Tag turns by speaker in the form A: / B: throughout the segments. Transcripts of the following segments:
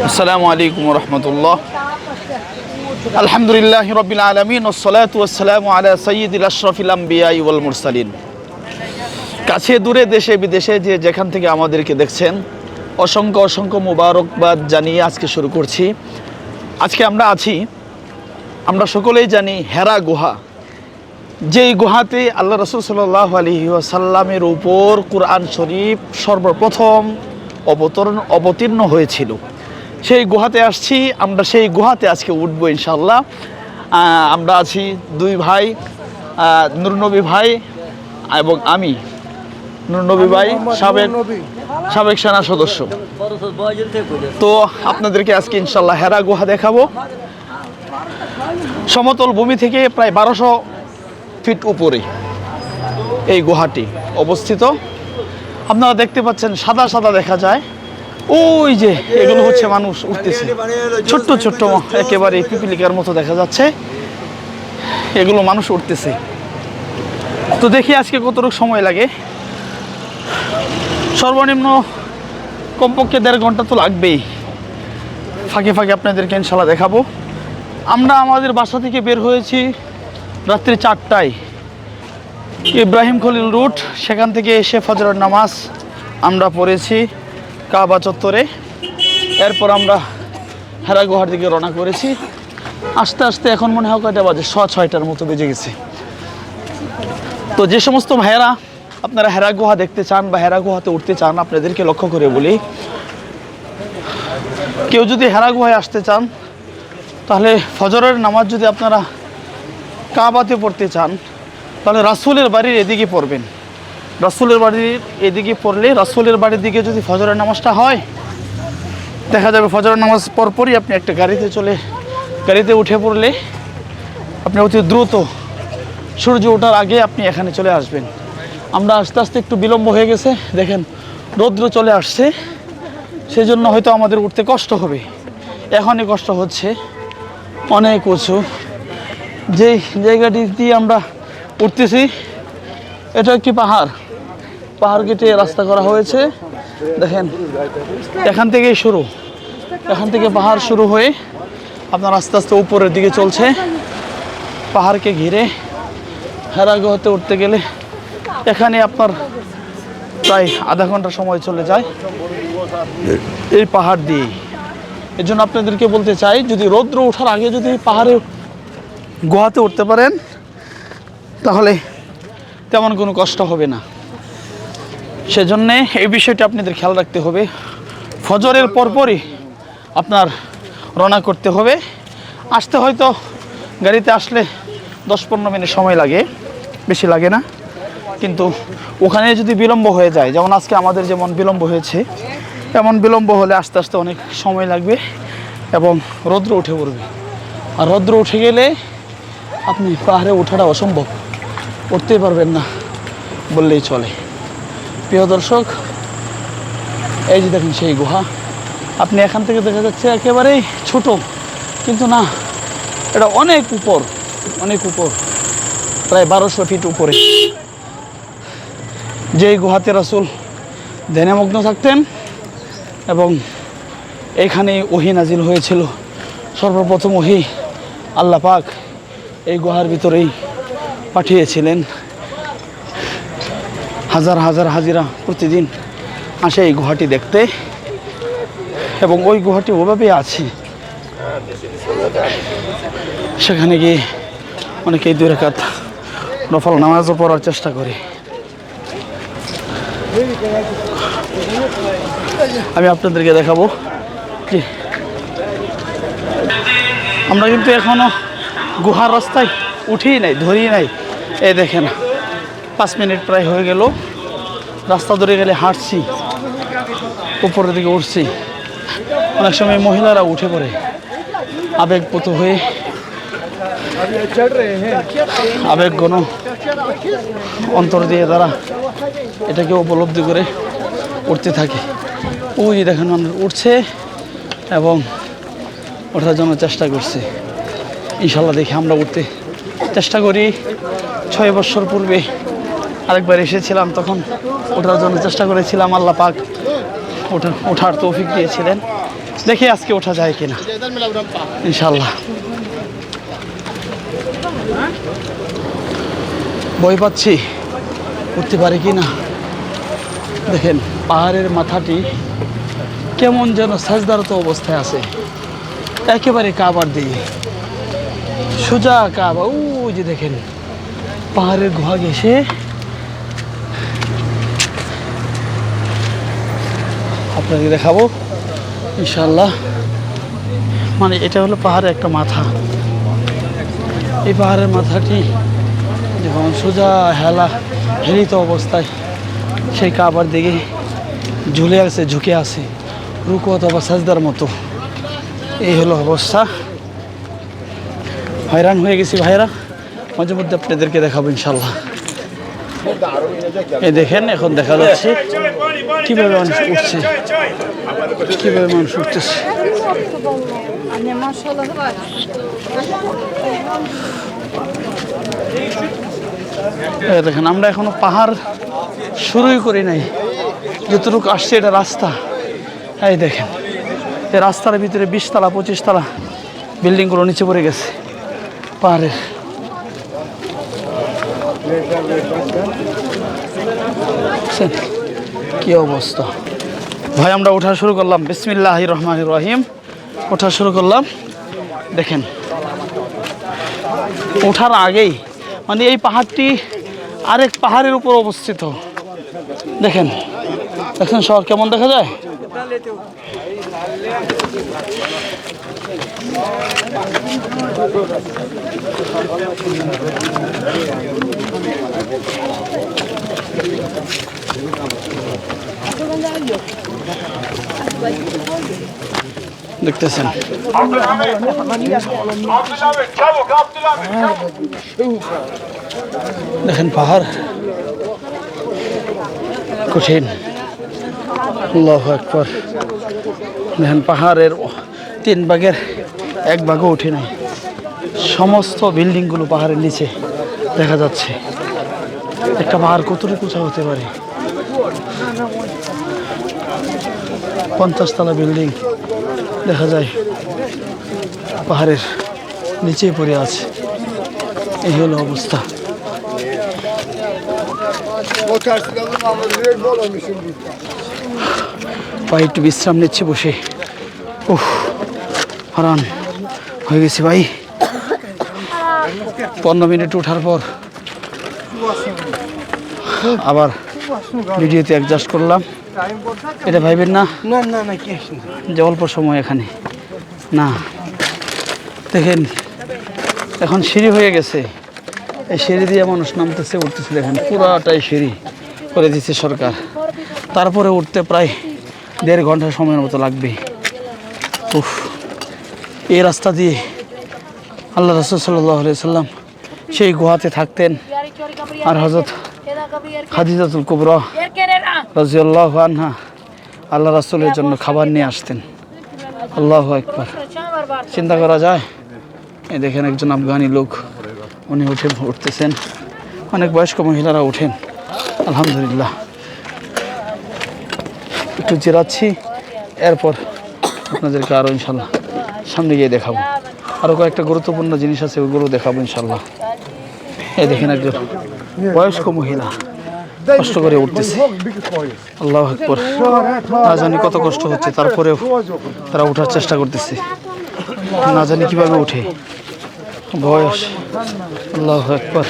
A: আসসালামু আলাইকুম রহমতুল্লাহ। আলহামদুলিল্লাহ রবিল আলমিন ওসসালাতু ওয়াসসালামু আলা সাইয়্যিদিল আশরাফিল আমবিয়া ওয়াল মুরসালিন। কাছে দূরে দেশে বিদেশে যে যেখান থেকে আমাদেরকে দেখছেন অসংখ্য অসংখ্য মুবারকবাদ জানিয়ে আজকে শুরু করছি। আজকে আমরা সকলেই জানি হেরা গুহা, যেই গুহাতে আল্লাহ রাসূল সাল্লাল্লাহু আলাইহি ওয়াসাল্লামের উপর কুরআন শরীফ সর্বপ্রথম অবতীর্ণ হয়েছিল। সেই গুহাতে আসছি আমরা, সেই গুহাতে আজকে উঠবো ইনশাআল্লাহ। আমরা আছি দুই ভাই, নূরনবী ভাই এবং আমি, নূরনবী ভাই সাবেক সেনা সদস্য। তো আপনাদেরকে আজকে ইনশাআল্লাহ হেরা গুহা দেখাবো। সমতল ভূমি থেকে প্রায় 1200 ফিট উপরে এই গুহাটি অবস্থিত। আপনারা দেখতে পাচ্ছেন সাদা সাদা দেখা যায়, ওই যে এগুলো হচ্ছে মানুষ উঠতেছে, ছোট্ট ছোট্ট একেবারে পিপিলিকার মতো দেখা যাচ্ছে, এগুলো মানুষ উঠতেছে। তো দেখি আজকে কতটুকু সময় লাগে। সর্বনিম্ন কমপক্ষে 1.5 ঘন্টা তো লাগবেই। ফাঁকে ফাঁকে আপনাদেরকে ইনশাল্লাহ দেখাবো। আমরা আমাদের বাসা থেকে বের হয়েছি রাত্রি 4টায়, ইব্রাহিম খলিল রুট। সেখান থেকে এসে ফজরের নামাজ আমরা পড়েছি কাবা চত্বরে। এরপর আমরা হেরা গুহার দিকে রওনা করেছি। আস্তে আস্তে এখন মনে হয় কয়টা বাজে, 6টার মতো বেজে গেছে। তো যে সমস্ত ভাইয়েরা আপনারা হেরা গুহা দেখতে চান বা হেরা গুহাতে উঠতে চান, আপনাদেরকে লক্ষ্য করে বলি, কেউ যদি হেরা গুহায় আসতে চান তাহলে ফজরের নামাজ যদি আপনারা কাবাতে পড়তে চান তাহলে রাসূলের বাড়ির এদিকে পড়বেন। রাসূলের বাড়ির এদিকে পড়লে রাসূলের বাড়ির দিকে যদি ফজরের নামাজটা হয়, দেখা যাবে ফজরের নামাজ পরপরই আপনি একটা গাড়িতে উঠে পড়লে আপনি অতি দ্রুত সূর্য ওঠার আগে আপনি এখানে চলে আসবেন। আমরা আস্তে আস্তে একটু বিলম্ব হয়ে গেছে, দেখেন রৌদ্র চলে আসছে, সেই জন্য হয়তো আমাদের উঠতে কষ্ট হবে। এখনই কষ্ট হচ্ছে, অনেক উঁচু। যেই জায়গাটি দিয়ে আমরা উঠতেছি এটা একটি পাহাড় কেটে রাস্তা করা হয়েছে। দেখেন এখান থেকে পাহাড় শুরু হয়ে আপনার আস্তে আস্তে উপরের দিকে চলছে। পাহাড়কে ঘিরে হেরা গুহাতে উঠতে গেলে এখানে আপনার প্রায় আধা ঘন্টা সময় চলে যায় এই পাহাড় দিয়ে। এর জন্য আপনাদেরকে বলতে চাই, যদি রৌদ্র ওঠার আগে যদি পাহাড়ে গুহাতে উঠতে পারেন তাহলে তেমন কোনো কষ্ট হবে না। সেজন্যে এই বিষয়টা আপনাদের খেয়াল রাখতে হবে। ফজরের পরপরই আপনার রওনা করতে হবে। আসতে হয়তো গাড়িতে আসলে 10-15 মিনিট সময় লাগে, বেশি লাগে না। কিন্তু ওখানে যদি বিলম্ব হয়ে যায়, যেমন আজকে আমাদের যেমন বিলম্ব হয়েছে, এমন বিলম্ব হলে আস্তে আস্তে অনেক সময় লাগবে এবং রৌদ্র উঠে পড়বে। আর রৌদ্র উঠে গেলে আপনি পাহাড়ে ওঠাটা অসম্ভব, উঠতেই পারবেন না বললেই চলে। প্রিয় দর্শক, এই যে দেখেন সেই গুহা, আপনি এখান থেকে দেখা যাচ্ছে একেবারেই ছোট, কিন্তু না, এটা অনেক উপর, প্রায় 1200 ফিট উপরে। যেই গুহাতে রাসূল ধ্যানমগ্ন থাকতেন এবং এইখানে ওহী নাজিল হয়েছিল। সর্বপ্রথম ওহী আল্লাহ পাক এই গুহার ভিতরেই পাঠিয়েছিলেন। হাজার হাজার হাজিরা প্রতিদিন আসে এই গুহাটি দেখতে, এবং ওই গুহাটি ওভাবেই আছে। সেখানে গিয়ে অনেকেই 2 রাকাত নফল নামাজও পড়ার চেষ্টা করে। আমি আপনাদেরকে দেখাবো যে আমরা কিন্তু এখনো গুহার রাস্তায় উঠেই নাই, ধরেই নাই। এই দেখেন 5 মিনিট প্রায় হয়ে গেল, রাস্তা ধরে গেলে হাঁটছি, উপরের দিকে উঠছি। অনেক সময় মহিলারা উঠে পড়ে আবেগপ্রত হয়ে, আবেগঘন অন্তর দিয়ে তারা এটাকে উপলব্ধি করে উঠতে থাকে। ওই দেখেন মানুষ উঠছে এবং ওঠার জন্য চেষ্টা করছে। ইনশাল্লাহ দেখি আমরা উঠতে চেষ্টা করি। 6 বছর পূর্বে আরেকবার এসেছিলাম, তখন ওঠার জন্য চেষ্টা করেছিলাম। আল্লাহ পাক ওঠার তৌফিক দিয়েছিলেন। দেখি আজকে ওঠা যায় কিনা ইনশাল্লাহ। ভয় পাচ্ছি উঠতে পারি কিনা। দেখেন পাহাড়ের মাথাটি কেমন যেন সাজদারত অবস্থায় আছে, একেবারে কাবার দিয়ে সোজা কাবা। ওই যে দেখেন পাহাড়ের গুহা ঘেঁষে আপনাকে দেখাবো ইনশাল্লাহ। মানে এটা হলো পাহাড়ের একটা মাথা। এই পাহাড়ের মাথাটি যখন সোজা হেলিত অবস্থায় সেই কাবার দিকে ঝুলে আছে, ঝুঁকে আছে রুকু অথবা সাজদার মতো। এই হলো অবস্থা। হয়রান হয়ে গেছি ভাইরা, মাঝে মধ্যে আপনাদেরকে দেখাবো ইনশাল্লাহ। এই দেখেন এখন দেখা যাচ্ছে কিভাবে মানুষ উঠছে, কিভাবে মানুষ উঠতেছে। দেখেন আমরা এখনো পাহাড় শুরুই করি নাই, যতটুকু আসছে এটা রাস্তা। এই দেখেন এই রাস্তার ভিতরে 20 তলা 25 তলা বিল্ডিংগুলো নিচে পড়ে গেছে পাহাড়ের। কি অবস্থা ভাই। আমরা ওঠা শুরু করলাম, বিসমিল্লাহির রহমানির রহিম। ওঠা শুরু করলাম। দেখেন ওঠার আগেই মানে এই পাহাড়টি আরেক পাহাড়ের উপর অবস্থিত। দেখেন দেখেন শহর কেমন দেখা যায়। দেখতেছেন দেখেন পাহাড় কঠিন। আল্লাহু আকবার। দেখেন পাহাড়ের 3 ভাগের 1 ভাগও উঠে নাই। সমস্ত বিল্ডিংগুলো পাহাড়ের নিচে দেখা যাচ্ছে। একটা পাহাড় কতটুকু উঁচা হতে পারে? 50 তলা বিল্ডিং দেখা যায় পাহাড়ের নিচেই পড়ে আছে। এই হলো অবস্থা। ভাই একটু বিশ্রাম নিচ্ছি বসে। উফ হারান হয়ে গেছি ভাই। 15 মিনিট ওঠার পর আবার ভিডিওতে অ্যাডজাস্ট করলাম। এটা ভাইবেন না যে অল্প সময় এখানে না। দেখেন এখন সিঁড়ি হয়ে গেছে, এই সিঁড়ি দিয়ে মানুষ নামতেছে উঠতেছে। দেখেন পুরাটাই সিঁড়ি করে দিচ্ছে সরকার। তারপরে উঠতে প্রায় 1.5 ঘন্টা সময়ের মতো লাগবে। উফ এই রাস্তা দিয়ে আল্লাহ রাসূল সাল্লাল্লাহু আলাইহি সাল্লাম সেই গুহাতে থাকতেন। আর হযরত খাদিজাতুল কুবরা রাদিয়াল্লাহু আনহা আল্লাহ রাসূলের জন্য খাবার নিয়ে আসতেন। আল্লাহু আকবার। চিন্তা করা যায়। এই দেখেন একজন আফগানি লোক, উনি উঠতেছেন। অনেক বয়স্ক মহিলারা ওঠেন। আলহামদুলিল্লাহ। একটু জিরাচ্ছি, এরপর আপনাদেরকে আরও ইনশাল্লাহ সামনে গিয়ে দেখাবো। আরও কয়েকটা গুরুত্বপূর্ণ জিনিস আছে, ওগুলো দেখাবো ইনশাল্লাহ। এই দেখেন একজন বয়স্ক মহিলা কষ্ট করে উঠতেছে। আল্লাহু আকবার। না জানি কত কষ্ট হচ্ছে, তারপরেও তারা ওঠার চেষ্টা করতেছে। না জানি কিভাবে উঠে, বয়স। আল্লাহু আকবার।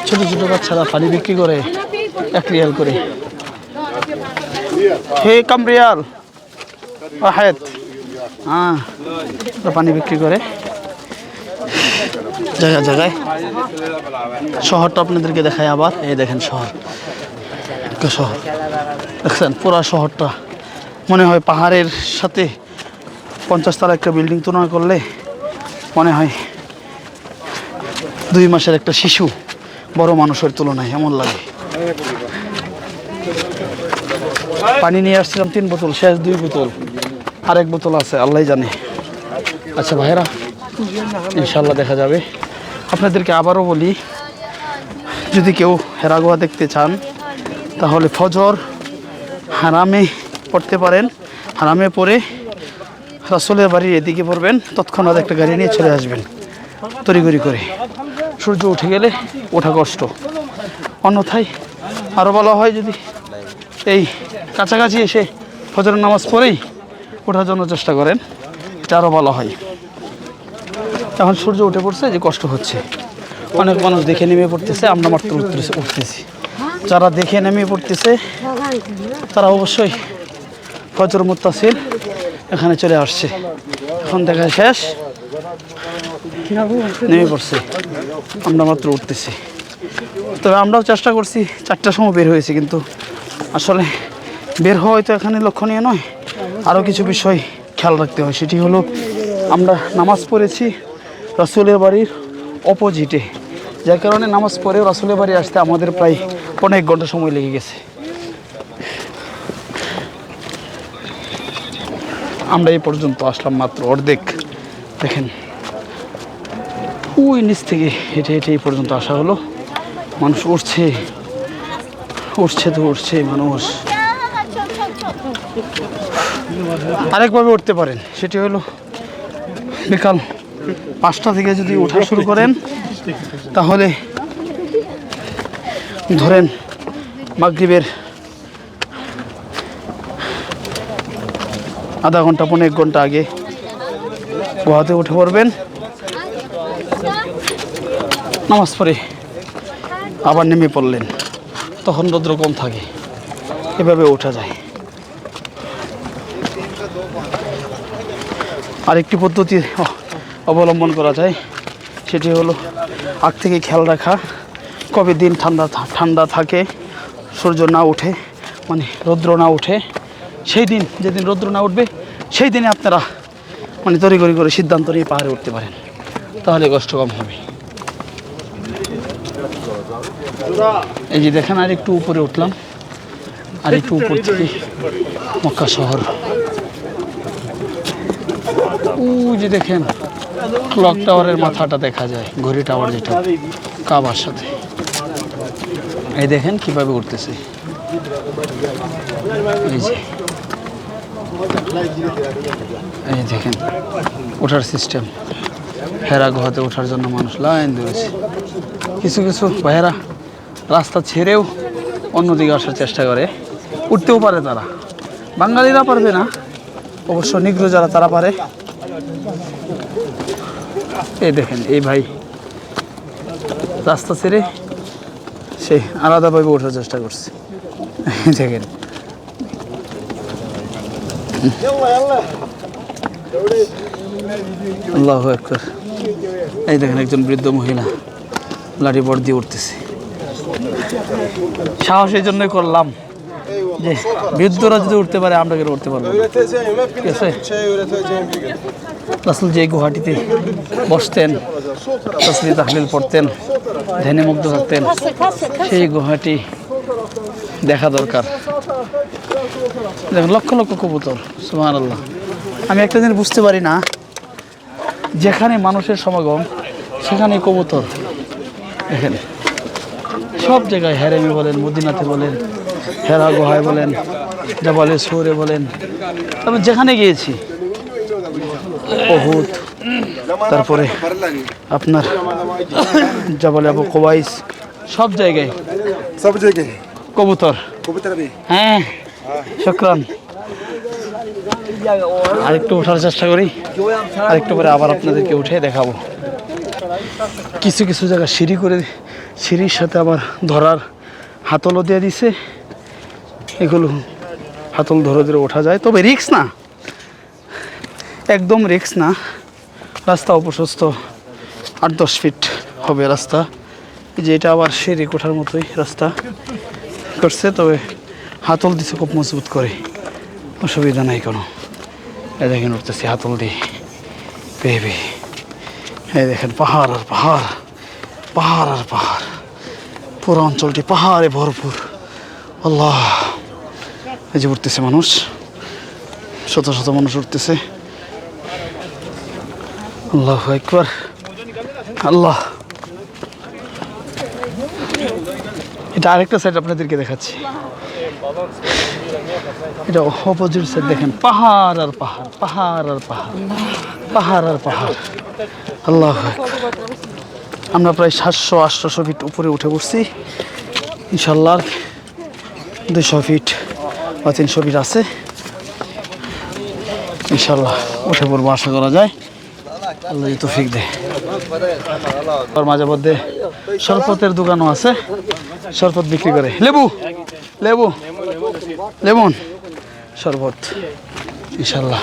A: ছোট ছোট বাচ্চারা পানি বিক্রি করে 1 রিয়াল করে। হে কাম রিয়াল ওয়াহিদ। পানি বিক্রি করে জায়গায় জায়গায়। শহরটা আপনাদেরকে দেখায় আবার। এই দেখেন শহর, শহর দেখছেন পুরা শহরটা মনে হয় পাহাড়ের সাথে 50 তলা একটা বিল্ডিং তুলনা করলে মনে হয় 2 মাসের একটা শিশু বড় মানুষের তুলনায় এমন লাগে। পানি নিয়ে আসছিলাম 3 বোতল, শেষ 2 বোতল, আর 1 বোতল আছে, আল্লাহ জানে। আচ্ছা ভাইরা, ইনশাল্লাহ দেখা যাবে। আপনাদেরকে আবারও বলি, যদি কেউ হেরা গুহা দেখতে চান তাহলে ফজর হারামে পড়তে পারেন। হারামে পড়ে রাসূলের বাড়ির এদিকে পড়বেন, তৎক্ষণাৎ একটা গাড়ি নিয়ে চলে আসবেন তড়িঘড়ি করে। সূর্য উঠে গেলে ওঠা কষ্ট। অন্যথায় আরও ভালো হয় যদি এই কাছাকাছি এসে ফজরের নামাজ পড়েই ওঠার জন্য চেষ্টা করেন, এটা আরও ভালো হয়। এখন সূর্য উঠে পড়ছে, যে কষ্ট হচ্ছে। অনেক মানুষ দেখে নেমে পড়তেছে, আমরা মাত্র উঠতেছি। যারা দেখে নেমে পড়তেছে তারা অবশ্যই ফজর মুত্তাসিল এখানে চলে আসছে। এখন দেখা শেষ, নেমে পড়ছে, আমরা মাত্র উঠতেছি। তবে আমরাও চেষ্টা করছি, 4টার সময় বের হয়েছি, কিন্তু আসলে বের হওয়া হয়তো এখানে লক্ষণীয় নয়, আরও কিছু বিষয় খেয়াল রাখতে হয়। সেটি হলো, আমরা নামাজ পড়েছি রাসূলের বাড়ির অপোজিটে, যার কারণে নামাজ পড়েও রাসূলের বাড়ি আসতে আমাদের প্রায় 1 ঘন্টা সময় লেগে গেছে। আমরা এই পর্যন্ত আসলাম মাত্র অর্ধেক। দেখেন ওই নিচ থেকে হেঁটে হেঁটে এই পর্যন্ত আসা হলো। মানুষ উঠছে তো উঠছে মানুষ। আরেকভাবে উঠতে পারেন, সেটি হলো বিকাল 5টা থেকে যদি ওঠা শুরু করেন, তাহলে ধরেন মাগরিবের আধা ঘন্টা 1 ঘন্টা আগে গুহাতে উঠে পড়বেন। নামাজ পড়ে আবার নেমে পড়লেন, তখন রৌদ্র কম থাকে। এভাবে ওঠা যায়। আরেকটি পদ্ধতি অবলম্বন করা যায়, সেটি হলো আগ থেকে খেয়াল রাখা, কবে দিন ঠান্ডা থাকে, সূর্য না উঠে, মানে রৌদ্র না উঠে, সেই দিন, যেদিন রৌদ্র না উঠবে সেই দিনে আপনারা মানে তড়িঘড়ি করে সিদ্ধান্ত নিয়ে পাহাড়ে উঠতে পারেন, তাহলে কষ্ট কম হবে। এই যে দেখেন, আর একটু উপরে উঠলাম, আর একটু উপর থেকে মক্কা শহর। ওই যে দেখেন ক্লক টাওয়ারের মাথাটা দেখা যায়, ঘড়ি টাওয়ার, যেটা কাবার সাথে। এই দেখেন কিভাবে উঠতেছে, এই দেখেন ওঠার সিস্টেম। হেরা গুহাতে ওঠার জন্য মানুষ লাইন ধরেছে। কিছু কিছু ভাইয়েরা রাস্তা ছেড়েও অন্যদিকে আসার চেষ্টা করে, উঠতেও পারে তারা। বাঙালিরা পারবে না অবশ্য, নিগ্রো যারা তারা পারে। এই দেখেন এই ভাই রাস্তা ছেড়ে সে আলাদাভাবে ওঠার চেষ্টা করছে। দেখেন আল্লাহু আকবার। এই দেখেন একজন বৃদ্ধ মহিলা লাঠি বড় দিয়ে উঠতেছে। সাহস এই জন্যই করলাম যে বৃদ্ধরা যদি উঠতে পারে, আমরা কেন উঠতে পারবো? ঠিক আছে। রাসূল যে গুহাটিতে বসতেন, তাসবিহ তাহলিল পড়তেন, ধ্যানে মুগ্ধ থাকতেন, সেই গুহাটি দেখা দরকার। দেখেন লক্ষ লক্ষ কবুতর, সুবহানাল্লাহ। আমি একটা জিনিস বুঝতে পারি না, যেখানে মানুষের সমাগম সেখানে কবুতর। দেখেন সব জায়গায়, হেরেমে বলেন, মদিনাতে বলেন, হেরা গুহায় বলেন, জাবালে সৌরে বলেন, তবে যেখানে গিয়েছি, উহুদ, তারপরে আপনার জাবালে আবু কুবাইস, সব জায়গায় কবুতর। হ্যাঁ, শুকরান। আরেকটু ওঠার চেষ্টা করি, আরেকটু পরে আবার আপনাদেরকে উঠে দেখাবো। কিছু কিছু জায়গা সিঁড়ি করে, সিঁড়ির সাথে আবার ধরার হাতলও দিয়ে দিছে। এগুলো হাতল ধরে ধরে ওঠা যায়, তবে রিস্ক না, একদম রিস্ক না। রাস্তা অপ্রশস্ত, 8-10 ফিট হবে রাস্তা। যে এটা আবার সিঁড়ি কোঠার মতোই রাস্তা করছে, তবে হাতল দিছে খুব মজবুত করে, অসুবিধা নাই কোনো। এই দেখেন উঠতেছি হাতল দিয়ে পেয়ে। এই দেখেন পাহাড় আর পাহাড়, পাহাড় আর পাহাড়, পুরো অঞ্চলটি পাহাড়ে ভরপুর। আল্লাহ, এই যে উঠতেছে মানুষ, শত শত মানুষ উঠতেছে। আল্লাহু আকবার, আল্লাহ। এটা আরেকটা সাইড আপনাদেরকে দেখাচ্ছি। এটা অপোজিট সাইড দেখেন, পাহাড় আর পাহাড়, পাহাড় আর পাহাড়, পাহাড় আর পাহাড়। আল্লাহ, আমরা প্রায় 700-800 ফিট উপরে উঠে পড়ছি। ইনশাল্লাহ 200 ফিট বা 300 ফিট আছে, ইনশাল্লাহ উঠে পড়বো আশা করা যায়, আল্লাহ যদি তৌফিক দেয়। আর মাঝে মধ্যে শরবতের দোকানও আছে, শরবত বিক্রি করে, লেবু লেবু লেমন শরবত, ইনশাল্লাহ।